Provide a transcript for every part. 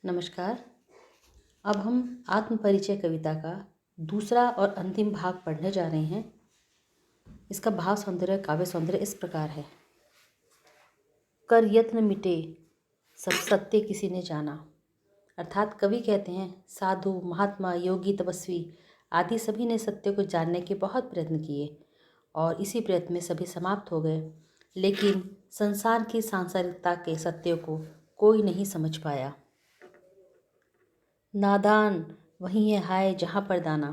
नमस्कार। अब हम आत्मपरिचय कविता का दूसरा और अंतिम भाग पढ़ने जा रहे हैं। इसका भाव सौंदर्य काव्य सौंदर्य इस प्रकार है। कर यत्न मिटे सब सत्य किसी ने जाना। अर्थात कवि कहते हैं साधु महात्मा योगी तपस्वी आदि सभी ने सत्य को जानने के बहुत प्रयत्न किए और इसी प्रयत्न में सभी समाप्त हो गए, लेकिन संसार की सांसारिकता के सत्य को कोई नहीं समझ पाया। नादान वहीं है हाय जहाँ पर दाना।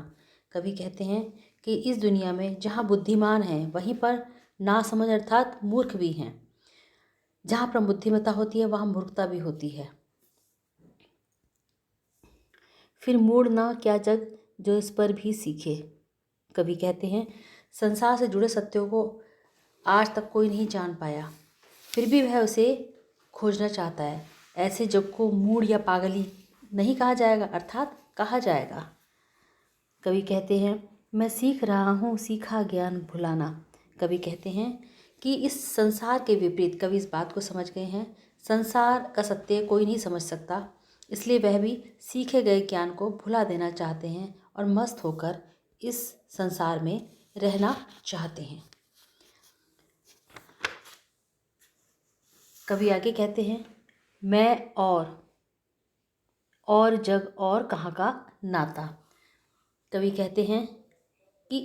कवि कहते हैं कि इस दुनिया में जहाँ बुद्धिमान हैं वहीं पर नासमझ अर्थात मूर्ख भी हैं। जहाँ पर बुद्धिमत्ता होती है वहाँ मूर्खता भी होती है। फिर मूढ़ ना क्या जग जो इस पर भी सीखे। कवि कहते हैं संसार से जुड़े सत्यों को आज तक कोई नहीं जान पाया, फिर भी वह उसे खोजना चाहता है। ऐसे जग को मूढ़ या पागली नहीं कहा जाएगा, अर्थात कहा जाएगा। कवि कहते हैं मैं सीख रहा हूँ सीखा ज्ञान भुलाना। कवि कहते हैं कि इस संसार के विपरीत कवि इस बात को समझ गए हैं, संसार का सत्य कोई नहीं समझ सकता, इसलिए वह भी सीखे गए ज्ञान को भुला देना चाहते हैं और मस्त होकर इस संसार में रहना चाहते हैं। कवि आगे कहते हैं मैं और जग और कहाँ का नाता। कवि कहते हैं कि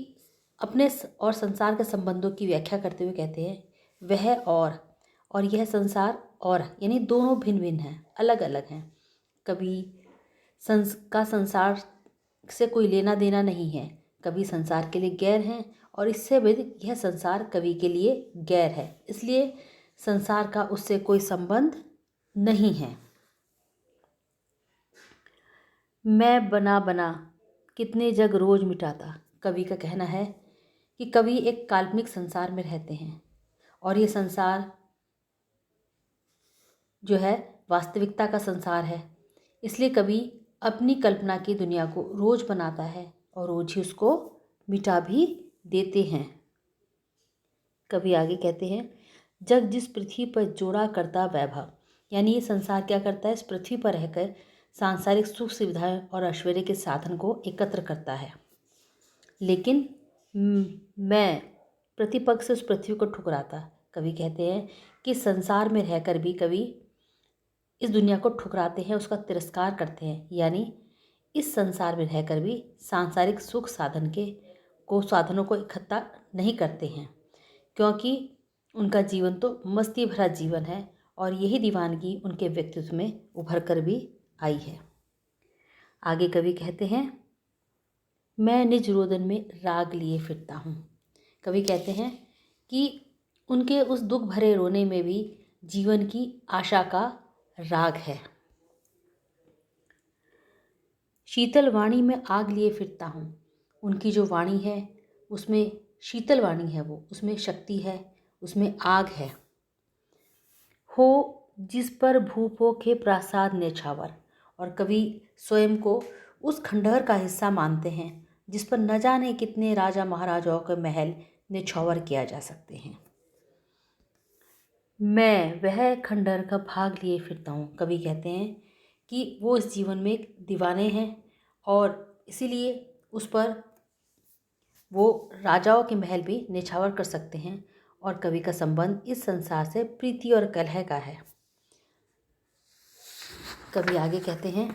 अपने और संसार के संबंधों की व्याख्या करते हुए कहते हैं वह और यह संसार और यानी दोनों भिन्न भिन्न हैं, अलग अलग हैं। कभी संसार से कोई लेना देना नहीं है, कभी संसार के लिए गैर हैं और इससे भी यह संसार कवि के लिए गैर है, इसलिए संसार का उससे कोई संबंध नहीं है। मैं बना कितने जग रोज मिटाता। कवि का कहना है कि कवि एक काल्पनिक संसार में रहते हैं और ये संसार जो है वास्तविकता का संसार है, इसलिए कवि अपनी कल्पना की दुनिया को रोज बनाता है और रोज ही उसको मिटा भी देते हैं। कवि आगे कहते हैं जग जिस पृथ्वी पर जोड़ा करता वैभव, यानी ये संसार क्या करता है, इस पृथ्वी पर रहकर सांसारिक सुख सुविधाएं और ऐश्वर्य के साधन को एकत्र करता है, लेकिन मैं प्रतिपक्ष से उस पृथ्वी को ठुकराता। कवि कहते हैं कि संसार में रहकर भी कवि इस दुनिया को ठुकराते हैं, उसका तिरस्कार करते हैं, यानी इस संसार में रहकर भी सांसारिक सुख साधनों को इकट्ठा नहीं करते हैं, क्योंकि उनका जीवन तो मस्ती भरा जीवन है और यही दीवानगी उनके व्यक्तित्व में उभर कर भी आई है। आगे कवि कहते हैं मैं निज रोदन में राग लिए फिरता हूँ। कवि कहते हैं कि उनके उस दुख भरे रोने में भी जीवन की आशा का राग है। शीतल वाणी में आग लिए फिरता हूँ। उनकी जो वाणी है उसमें शीतल वाणी है, वो उसमें शक्ति है, उसमें आग है। हो जिस पर भूपो के प्रासाद नेछावर। और कवि स्वयं को उस खंडहर का हिस्सा मानते हैं जिस पर न जाने कितने राजा महाराजाओं के महल नेछावर किया जा सकते हैं। मैं वह खंडहर का भाग लिए फिरता हूँ। कवि कहते हैं कि वो इस जीवन में एक दीवाने हैं और इसीलिए उस पर वो राजाओं के महल भी नेछावर कर सकते हैं और कवि का संबंध इस संसार से प्रीति और कलह का है। कवि आगे कहते हैं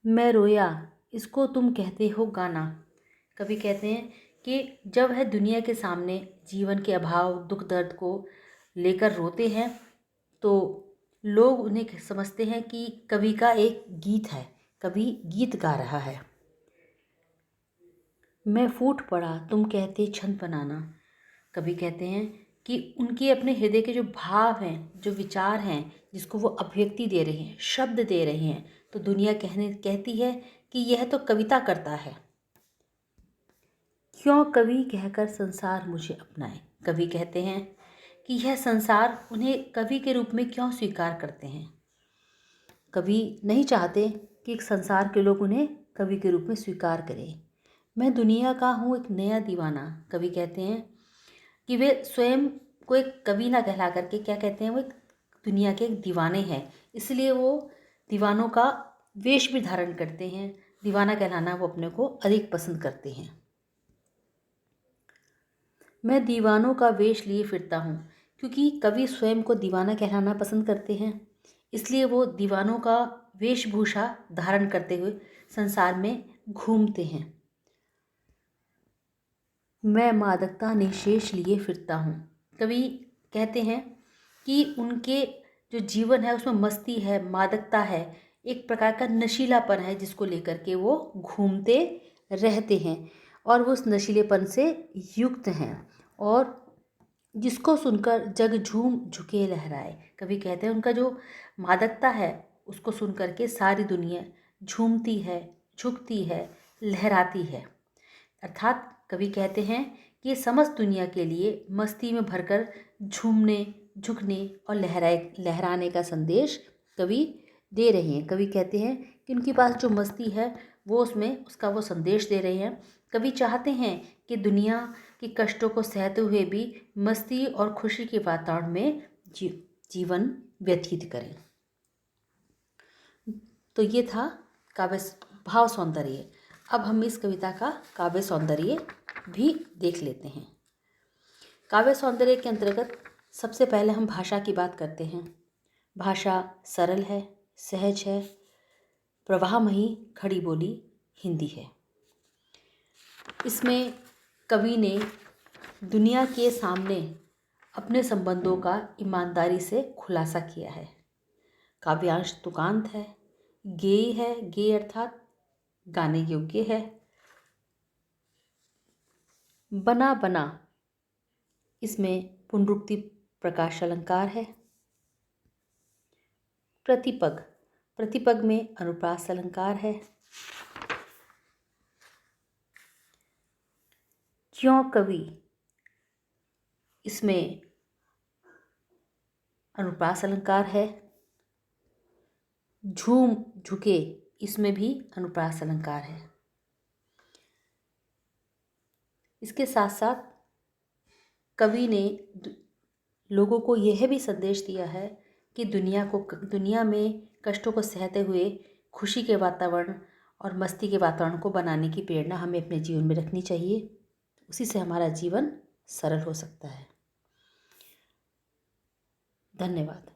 मैं रोया इसको तुम कहते हो गाना। कवि कहते हैं कि जब वह दुनिया के सामने जीवन के अभाव दुख दर्द को लेकर रोते हैं तो लोग उन्हें समझते हैं कि कवि का एक गीत है, कवि गीत गा रहा है। मैं फूट पड़ा तुम कहते छंद बनाना। कवि कहते हैं कि उनके अपने हृदय के जो भाव हैं, जो विचार हैं, जिसको वो अभिव्यक्ति दे रहे हैं, शब्द दे रहे हैं, तो दुनिया कहती है कि यह तो कविता करता है। क्यों कवि कहकर संसार मुझे अपनाए। कवि कहते हैं कि यह संसार उन्हें कवि के रूप में क्यों स्वीकार करते हैं। कवि नहीं चाहते कि संसार के लोग उन्हें कवि के रूप में स्वीकार करें। मैं दुनिया का हूँ एक नया दीवाना। कवि कहते हैं कि वे स्वयं को एक कवि ना कहला करके क्या कहते हैं, वो एक दुनिया के एक दीवाने हैं, इसलिए वो दीवानों का वेश भी धारण करते हैं। दीवाना कहलाना वो अपने को अधिक पसंद करते हैं। मैं दीवानों का वेश लिए फिरता हूँ, क्योंकि कवि स्वयं को दीवाना कहलाना पसंद करते हैं, इसलिए वो दीवानों का वेशभूषा धारण करते हुए संसार में घूमते हैं। मैं मादकता निशेष लिए फिरता हूँ। कवि कहते हैं कि उनके जो जीवन है उसमें मस्ती है, मादकता है, एक प्रकार का नशीलापन है जिसको लेकर के वो घूमते रहते हैं और वो उस नशीलेपन से युक्त हैं और जिसको सुनकर जग झूम झुके लहराए। कवि कहते हैं उनका जो मादकता है उसको सुनकर के सारी दुनिया झूमती है, झुकती है, लहराती है। अर्थात कवि कहते हैं कि समस्त दुनिया के लिए मस्ती में भरकर झूमने, झुकने और लहराने का संदेश कवि दे रहे हैं। कवि कहते हैं कि उनके पास जो मस्ती है वो उसका वो संदेश दे रहे हैं। कवि चाहते हैं कि दुनिया के कष्टों को सहते हुए भी मस्ती और खुशी के वातावरण में जीवन व्यतीत करें। तो ये था काव्य भाव सौंदर्य। अब हम इस कविता का काव्य सौंदर्य भी देख लेते हैं। काव्य सौंदर्य के अंतर्गत सबसे पहले हम भाषा की बात करते हैं। भाषा सरल है, सहज है, प्रवाहमयी खड़ी बोली हिंदी है। इसमें कवि ने दुनिया के सामने अपने संबंधों का ईमानदारी से खुलासा किया है। काव्यांश तुकांत है, गेय है, गेय अर्थात गाने योग्य है। बना बना इसमें पुनरुक्ति प्रकाश अलंकार है। प्रतिपग, प्रतिपग में अनुप्रास अलंकार है। क्यों कवि, इसमें अनुप्रास अलंकार है। झूम झुके, इसमें भी अनुप्रास अलंकार है। इसके साथ साथ कवि ने लोगों को यह भी संदेश दिया है कि दुनिया में कष्टों को सहते हुए खुशी के वातावरण और मस्ती के वातावरण को बनाने की प्रेरणा हमें अपने जीवन में रखनी चाहिए। उसी से हमारा जीवन सरल हो सकता है। धन्यवाद।